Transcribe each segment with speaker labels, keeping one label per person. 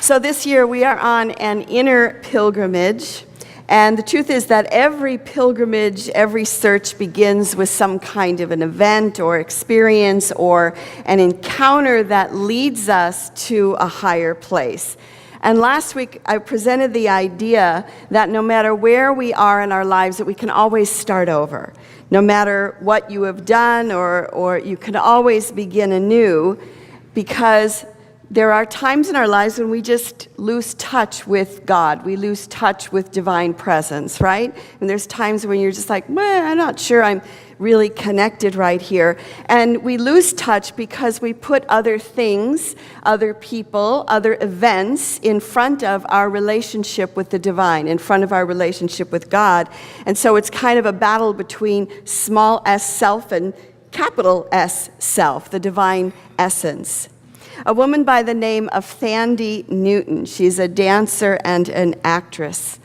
Speaker 1: So this year we are on an inner pilgrimage, and the truth is that every pilgrimage, every search begins with some kind of an event or experience or an encounter that leads us to a higher place. And last week I presented the idea that no matter where we are in our lives, that we can always start over. No matter what you have done, or you can always begin anew, because there are times in our lives when we just lose touch with God. We lose touch with divine presence, right? And there's times when you're just like, well, I'm not sure I'm really connected right here. And we lose touch because we put other things, other people, other events in front of our relationship with the divine, in front of our relationship with God. And so it's kind of a battle between small s self and capital S self, the divine essence. A woman by the name of Thandie Newton. She's a dancer and an actress.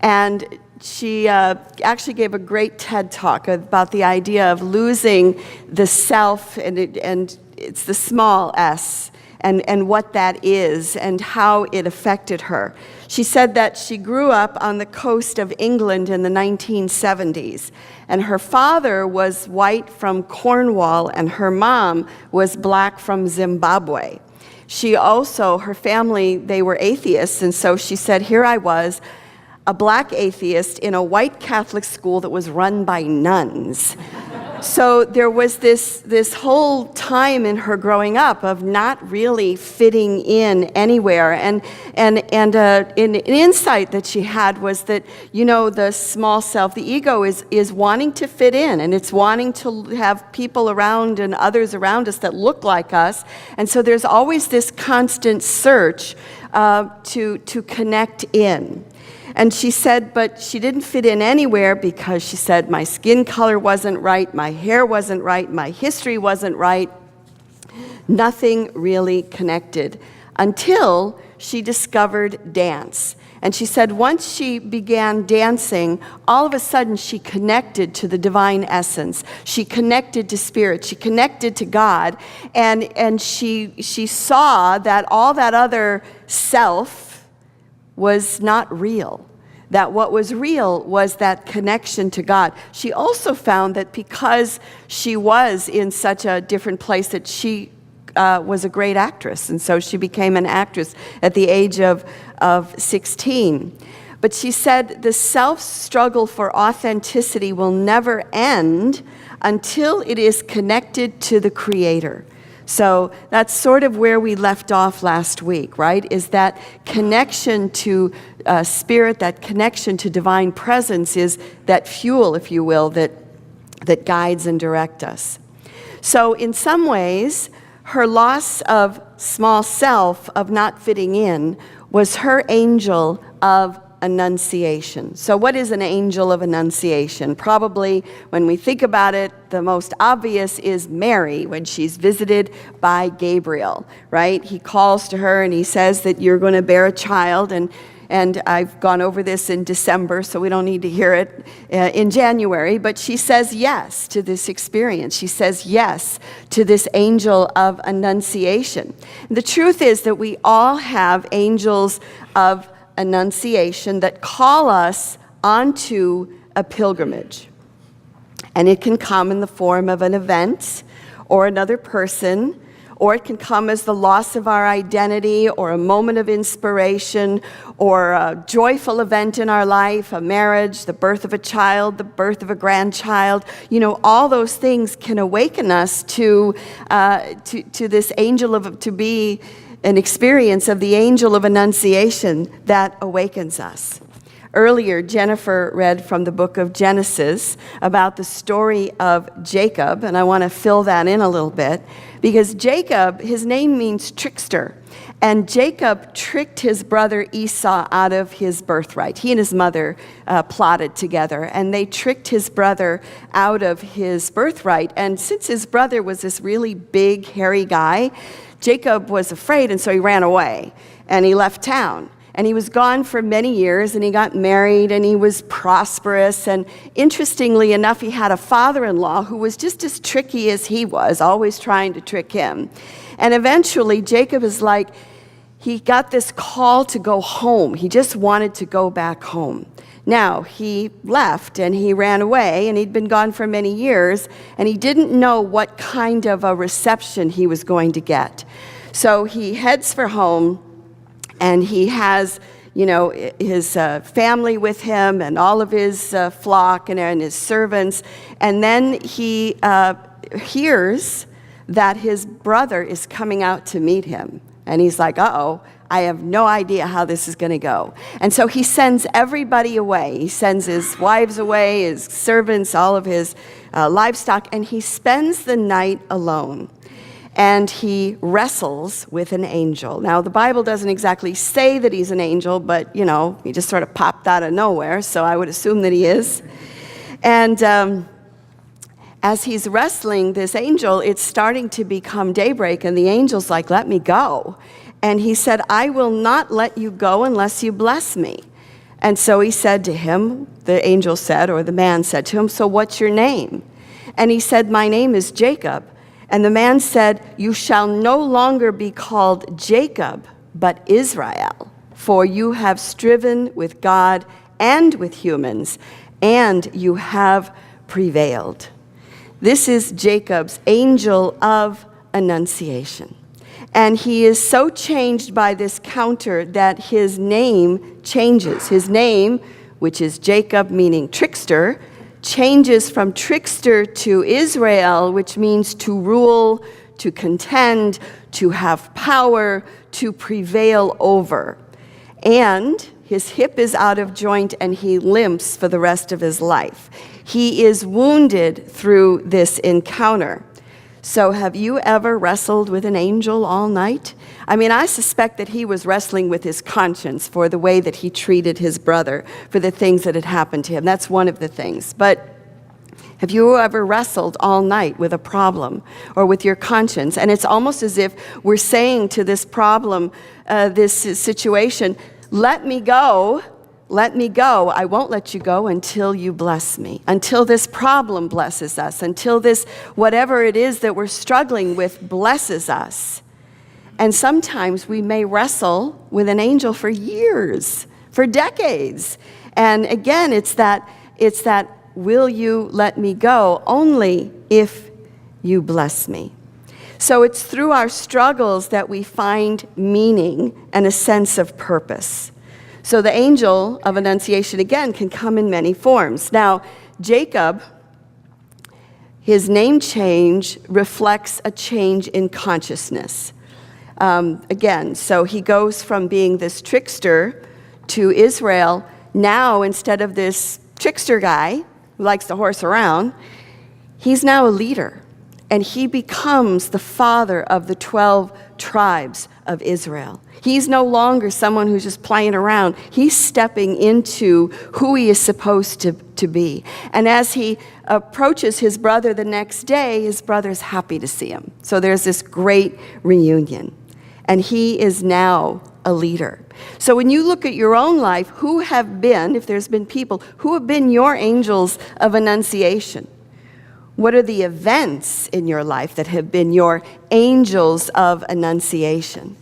Speaker 1: And she actually gave a great TED Talk about the idea of losing the self, and it's the small s, and what that is and how it affected her. She said that she grew up on the coast of England in the 1970s, and her father was white from Cornwall, and her mom was black from Zimbabwe. She also, her family, they were atheists, and so she said, here I was, a black atheist in a white Catholic school that was run by nuns. So there was this whole time in her growing up of not really fitting in anywhere. And an insight that she had was that, you know, the small self, the ego is wanting to fit in, and it's wanting to have people around and others around us that look like us. And so there's always this constant search to connect in. And she said, but she didn't fit in anywhere because she said, my skin color wasn't right, my hair wasn't right, my history wasn't right. Nothing really connected until she discovered dance. And she said once she began dancing, all of a sudden she connected to the divine essence. She connected to spirit. She connected to God. And she saw that all that other self was not real. That what was real was that connection to God. She also found that because she was in such a different place, that she was a great actress, and so she became an actress at the age of 16. But she said the self-struggle for authenticity will never end until it is connected to the Creator. So that's sort of where we left off last week, right? Is that connection to spirit, that connection to divine presence is that fuel, if you will, that guides and directs us. So in some ways, her loss of small self, of not fitting in, was her angel of Annunciation. So what is an angel of Annunciation? Probably, when we think about it, the most obvious is Mary when she's visited by Gabriel, right? He calls to her and he says that you're going to bear a child, and I've gone over this in December, so we don't need to hear it in January, but she says yes to this experience. She says yes to this angel of Annunciation. And the truth is that we all have angels of Annunciation that call us onto a pilgrimage. And it can come in the form of an event or another person, or it can come as the loss of our identity or a moment of inspiration or a joyful event in our life, a marriage, the birth of a child, the birth of a grandchild. You know, all those things can awaken us to this angel to be an experience of the angel of Annunciation that awakens us. Earlier, Jennifer read from the book of Genesis about the story of Jacob, and I want to fill that in a little bit, because Jacob, his name means trickster, and Jacob tricked his brother Esau out of his birthright. He and his mother plotted together, and they tricked his brother out of his birthright, and since his brother was this really big, hairy guy, Jacob was afraid, and so he ran away, and he left town. And he was gone for many years, and he got married, and he was prosperous. And interestingly enough, he had a father-in-law who was just as tricky as he was, always trying to trick him. And eventually, Jacob is like, he got this call to go home. He just wanted to go back home. Now, he left and he ran away, and he'd been gone for many years, and he didn't know what kind of a reception he was going to get. So he heads for home, and he has, his family with him and all of his flock and his servants. And then he hears that his brother is coming out to meet him. And he's like, uh-oh, I have no idea how this is going to go. And so he sends everybody away. He sends his wives away, his servants, all of his livestock, and he spends the night alone. And he wrestles with an angel. Now, the Bible doesn't exactly say that he's an angel, but, he just sort of popped out of nowhere, so I would assume that he is. And as he's wrestling this angel, it's starting to become daybreak, and the angel's like, let me go. And he said, I will not let you go unless you bless me. And so he said to him, the angel said, or the man said to him, so what's your name? And he said, my name is Jacob. And the man said, you shall no longer be called Jacob, but Israel, for you have striven with God and with humans, and you have prevailed. This is Jacob's angel of Annunciation. And he is so changed by this counter that his name changes. His name, which is Jacob, meaning trickster, changes from trickster to Israel, which means to rule, to contend, to have power, to prevail over. And his hip is out of joint and he limps for the rest of his life. He is wounded through this encounter. So have you ever wrestled with an angel all night? I mean, I suspect that he was wrestling with his conscience for the way that he treated his brother, for the things that had happened to him. That's one of the things. But have you ever wrestled all night with a problem or with your conscience? And it's almost as if we're saying to this problem, this situation, let me go. Let me go. I won't let you go until you bless me, until this problem blesses us, until this, whatever it is that we're struggling with, blesses us. And sometimes we may wrestle with an angel for years, for decades. And again, it's that, will you let me go only if you bless me? So it's through our struggles that we find meaning and a sense of purpose. So the angel of Annunciation, again, can come in many forms. Now, Jacob, his name change reflects a change in consciousness. Again, so he goes from being this trickster to Israel. Now, instead of this trickster guy who likes to horse around, he's now a leader. And he becomes the father of the 12 tribes of Israel. He's no longer someone who's just playing around. He's stepping into who he is supposed to be. And as he approaches his brother the next day, his brother's happy to see him. So there's this great reunion. And he is now a leader. So when you look at your own life, who have been, if there's been people, who have been your angels of Annunciation? What are the events in your life that have been your angels of Annunciation?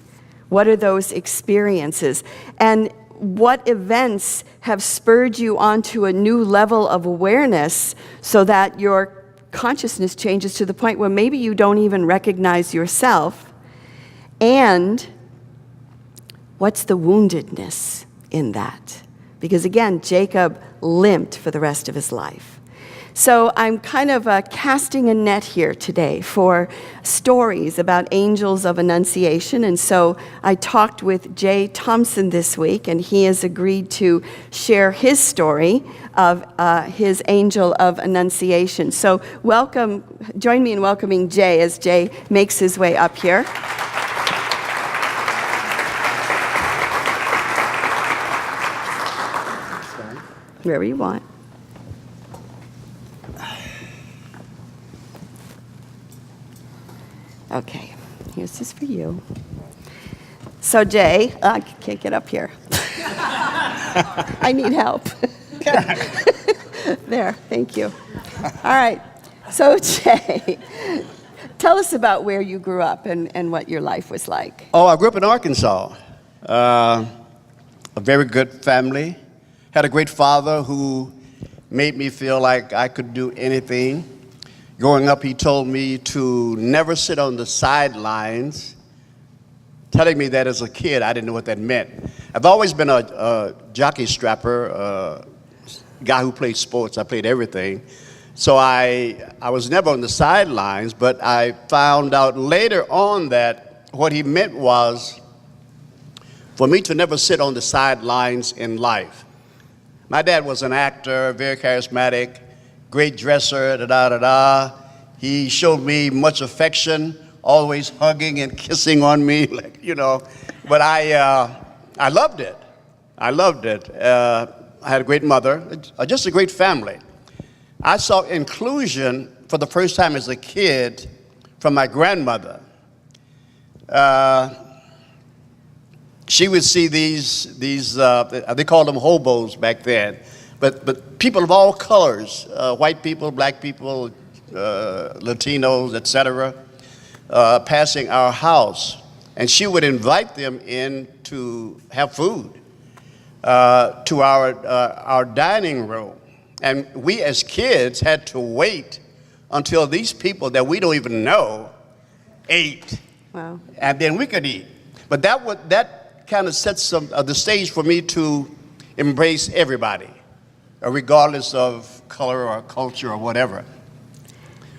Speaker 1: What are those experiences? And what events have spurred you onto a new level of awareness so that your consciousness changes to the point where maybe you don't even recognize yourself? And what's the woundedness in that? Because again, Jacob limped for the rest of his life. So I'm kind of casting a net here today for stories about angels of Annunciation. And so I talked with Jay Thompson this week, and he has agreed to share his story of his angel of Annunciation. So join me in welcoming Jay as Jay makes his way up here. Wherever you want. Okay, here's this for you. So Jay, I can't get up here. I need help. There, thank you. All right, so Jay, tell us about where you grew up and what your life was like.
Speaker 2: Oh, I grew up in Arkansas. A very good family. Had a great father who made me feel like I could do anything. Growing up, he told me to never sit on the sidelines, telling me that as a kid, I didn't know what that meant. I've always been a jockey strapper, guy who played sports. I played everything. So I was never on the sidelines, but I found out later on that what he meant was for me to never sit on the sidelines in life. My dad was an actor, very charismatic, great dresser, da-da-da-da. He showed me much affection, always hugging and kissing on me, like, you know. But I loved it. I loved it. I had a great mother, just a great family. I saw inclusion for the first time as a kid from my grandmother. She would see these they called them hobos back then, but people of all colors, white people, black people, Latinos, etc., passing our house. And she would invite them in to have food to our dining room. And we as kids had to wait until these people that we don't even know ate.
Speaker 1: Wow.
Speaker 2: And then we could eat. But that kind of sets the stage for me to embrace everybody, regardless of color or culture or whatever.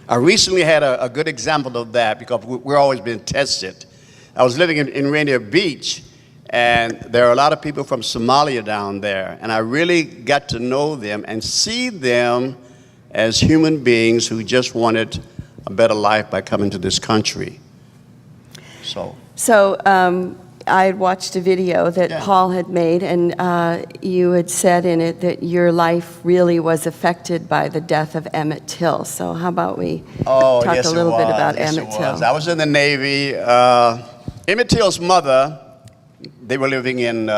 Speaker 2: I recently had a good example of that because we're always being tested. I was living in Rainier Beach, and there are a lot of people from Somalia down there, and I really got to know them and see them as human beings who just wanted a better life by coming to this country. So
Speaker 1: I had watched a video that Paul had made, and you had said in it that your life really was affected by the death of Emmet Till. So how about we talk a little bit about Emmet Till?
Speaker 2: I was in the Navy. Emmet Till's mother, they were living in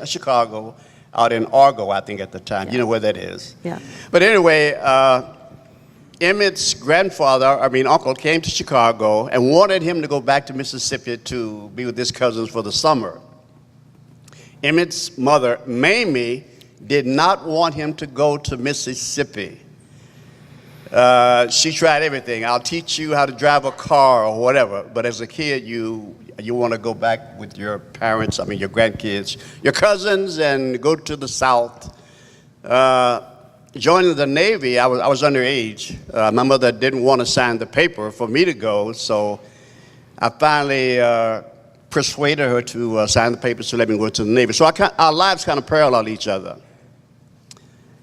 Speaker 2: Chicago, out in Argo, I think, at the time. Yeah. You know where that is.
Speaker 1: Yeah.
Speaker 2: But anyway, Emmett's uncle came to Chicago and wanted him to go back to Mississippi to be with his cousins for the summer. Emmett's mother, Mamie, did not want him to go to Mississippi. She tried everything. I'll teach you how to drive a car or whatever. But as a kid, you want to go back with your parents, your grandkids, your cousins, and go to the South. Joining the Navy, I was underage. My mother didn't want to sign the paper for me to go, so I finally persuaded her to sign the papers to let me go to the Navy. So our lives kind of parallel each other.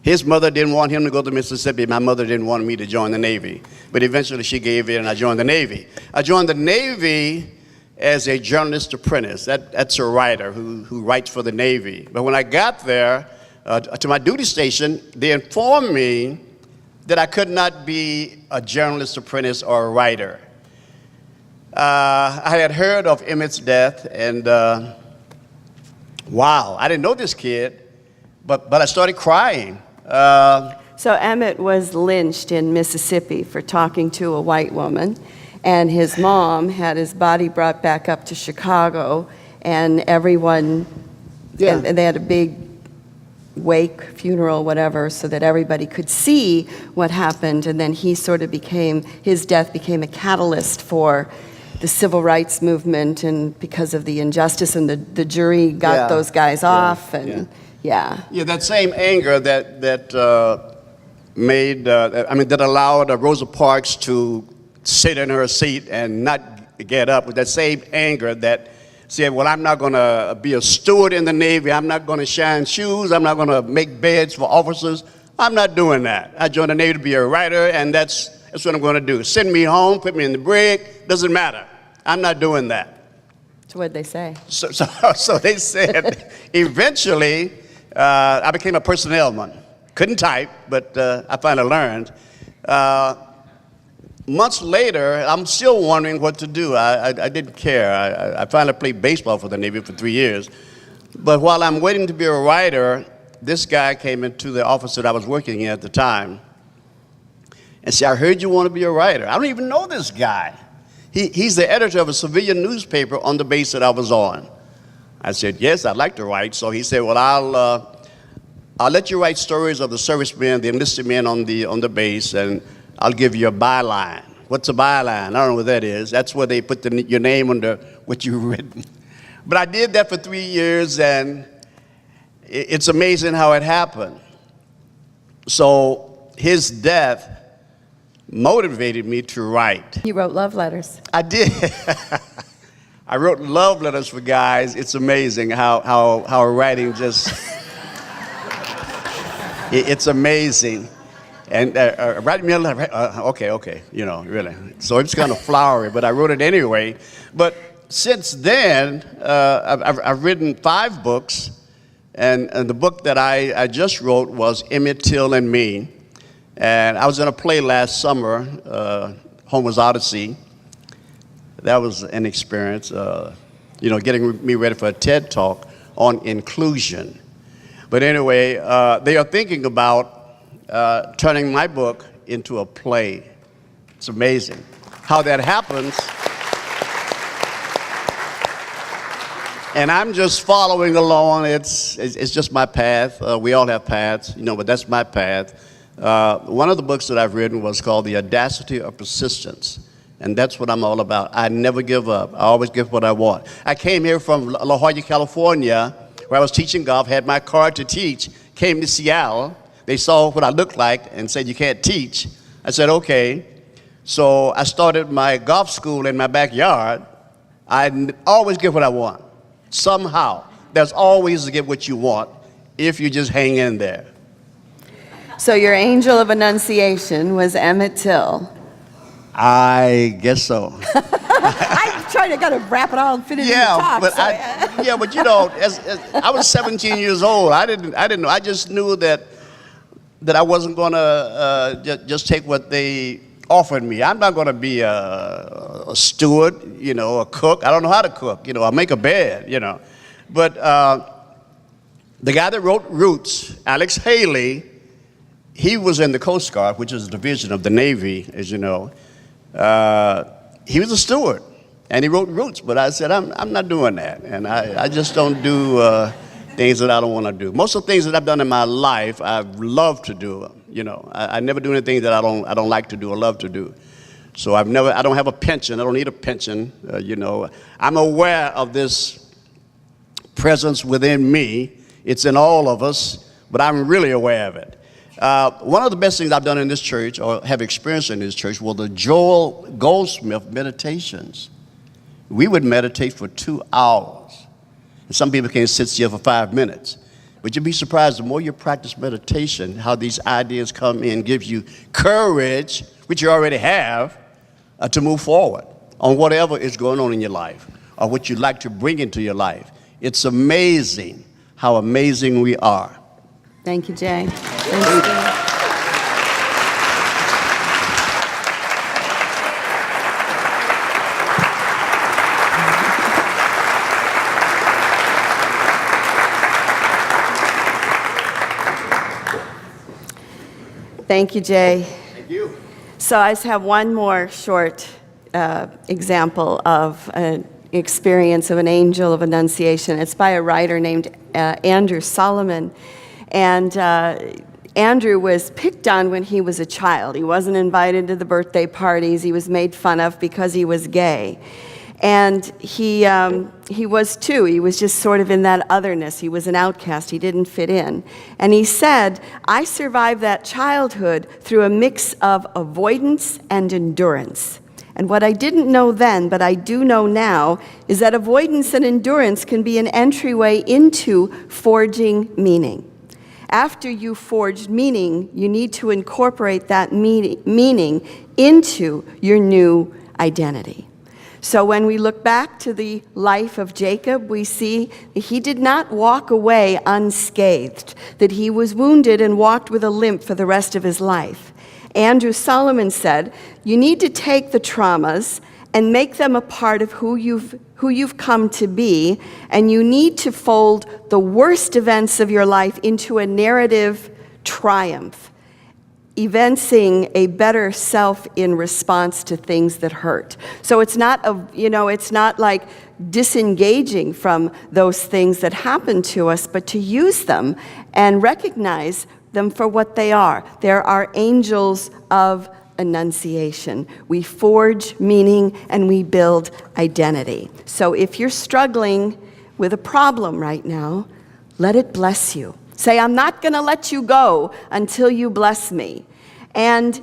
Speaker 2: His mother didn't want him to go to Mississippi. My mother didn't want me to join the Navy. But eventually she gave in and I joined the Navy. I joined the Navy as a journalist apprentice. That's a writer who writes for the Navy. But when I got there, to my duty station, they informed me that I could not be a journalist apprentice or a writer. I had heard of Emmett's death, and wow, I didn't know this kid, but I started crying.
Speaker 1: So Emmet was lynched in Mississippi for talking to a white woman, and his mom had his body brought back up to Chicago, and everyone, and they had a big wake, funeral, whatever, so that everybody could see what happened. And then his death became a catalyst for the civil rights movement, and because of the injustice, and the jury got those guys off, and
Speaker 2: that same anger that allowed Rosa Parks to sit in her seat and not get up, with that same anger that said, well, I'm not going to be a steward in the Navy. I'm not going to shine shoes. I'm not going to make beds for officers. I'm not doing that. I joined the Navy to be a writer, and that's what I'm going to do. Send me home, put me in the brig, doesn't matter. I'm not doing that.
Speaker 1: So what'd they say?
Speaker 2: So they said, eventually, I became a personnelman. Couldn't type, but I finally learned. Months later, I'm still wondering what to do. I didn't care. I finally played baseball for the Navy for 3 years. But while I'm waiting to be a writer, this guy came into the office that I was working in at the time and said, I heard you want to be a writer. I don't even know this guy. He's the editor of a civilian newspaper on the base that I was on. I said, yes, I'd like to write. So he said, well, I'll let you write stories of the servicemen, the enlisted men on the base, and I'll give you a byline. What's a byline? I don't know what that is. That's where they put your name under what you've written. But I did that for 3 years, and it's amazing how it happened. So his death motivated me to write.
Speaker 1: You wrote love letters.
Speaker 2: I did. I wrote love letters for guys. It's amazing how writing just, it's amazing. And write me a letter, okay, you know, really. So it's kind of flowery, but I wrote it anyway. But since then, I've written 5 books, and the book that I just wrote was Emmet, Till, and Me. And I was in a play last summer, Homer's Odyssey. That was an experience, you know, getting me ready for a TED Talk on inclusion. But anyway, they are thinking about turning my book into a play. It's amazing how that happens. And I'm just following along. It's just my path. We all have paths, you know, but that's my path. One of the books that I've written was called The Audacity of Persistence. And that's what I'm all about. I never give up. I always get what I want. I came here from La Jolla, California, where I was teaching golf, had my card to teach, came to Seattle. They saw what I looked like and said, you can't teach. I said, okay. So I started my golf school in my backyard. I always get what I want. Somehow. There's always to get what you want if you just hang in there.
Speaker 1: So your angel of Annunciation was Emmet Till.
Speaker 2: I guess so.
Speaker 1: I'm trying to kind of wrap it all and fit it in the talk.
Speaker 2: But you know, as I was 17 years old. I didn't know. I just knew that I wasn't going to just take what they offered me. I'm not going to be a steward, you know, a cook. I don't know how to cook. You know, I'll make a bed, you know. But the guy that wrote Roots, Alex Haley, he was in the Coast Guard, which is a division of the Navy, as you know. He was a steward, and he wrote Roots, but I said, I'm not doing that, and I just don't do things that I don't want to do. Most of the things that I've done in my life, I've loved to do. You know, I never do anything that I don't like to do or love to do. So I don't have a pension. I don't need a pension. You know, I'm aware of this presence within me. It's in all of us, but I'm really aware of it. One of the best things I've done in this church, or have experienced in this church, were the Goldsmith meditations. We would meditate for 2 hours. And some people can't sit still for 5 minutes. But you'd be surprised, the more you practice meditation, how these ideas come in, gives you courage, which you already have, to move forward on whatever is going on in your life, or what you'd like to bring into your life. It's amazing how amazing we are.
Speaker 1: Thank you, Jay. Thank you. Thank you, Jay.
Speaker 2: Thank you.
Speaker 1: So I just have one more short example of an experience of an angel of Annunciation. It's by a writer named Andrew Solomon. And Andrew was picked on when he was a child. He wasn't invited to the birthday parties. He was made fun of because he was gay. And he was too. He was just sort of in that otherness. He was an outcast. He didn't fit in. And he said, I survived that childhood through a mix of avoidance and endurance. And what I didn't know then, but I do know now, is that avoidance and endurance can be an entryway into forging meaning. After you forged meaning, you need to incorporate that meaning into your new identity. So when we look back to the life of Jacob, we see that he did not walk away unscathed, that he was wounded and walked with a limp for the rest of his life. Andrew Solomon said, you need to take the traumas and make them a part of who you've come to be, and you need to fold the worst events of your life into a narrative triumph. evincing a better self in response to things that hurt. So it's not it's not like disengaging from those things that happen to us, but to use them and recognize them for what they are. There are angels of Annunciation. We forge meaning and we build identity. So if you're struggling with a problem right now, let it bless you. Say, I'm not going to let you go until you bless me. And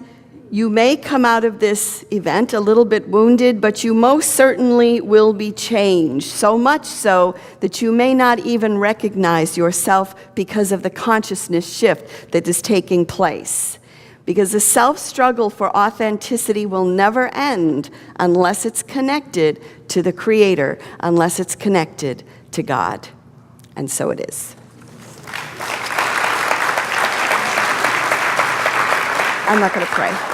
Speaker 1: you may come out of this event a little bit wounded, but you most certainly will be changed, so much so that you may not even recognize yourself because of the consciousness shift that is taking place. Because the self-struggle for authenticity will never end unless it's connected to the Creator, unless it's connected to God. And so it is. I'm not going to pray.